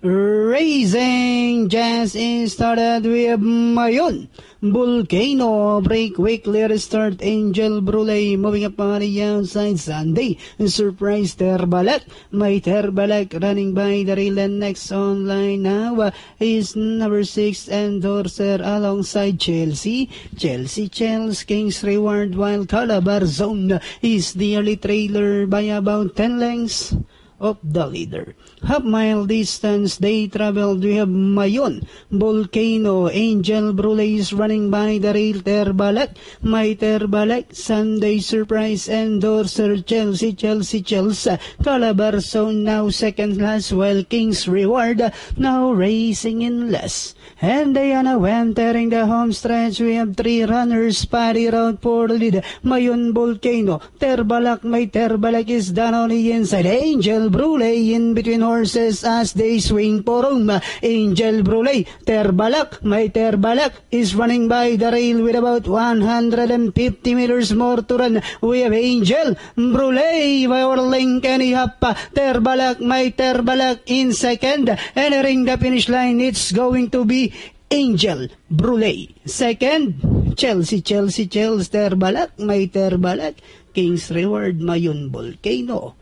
Racing Jazz is started with Mayon Volcano. Break quickly restart Angel Brule moving up on the outside. Sunday Surprise Terbalak. My Terbalak running by the rail, and next online now is number 6 Endorser alongside Chelsea King's Reward, while Calabar Zone is the early trailer by about 10 lengths of the leader. Half-mile distance they traveled. We have Mayon Volcano. Angel Brule is running by the rail. Terbalak, My Terbalak, Sunday Surprise, Endorser, Chelsea, Calabar Zone now second last, while King's Reward now racing in less. And Diana entering the home stretch. We have 3 runners. Paddy Road for the lead. Mayon Volcano. Terbalak, My Terbalak is down on the inside. Angel Brule in between horses as they swing for home. Angel Brule. Terbalak, My Terbalak is running by the rail with about 150 meters more to run. We have Angel Brule by Orling Kenny Hapa. Terbalak, My Terbalak in second. Entering the finish line, it's going to be Angel Brule. Second, Chelsea, Terbalak, My Terbalak, King's Reward, Mayon Volcano.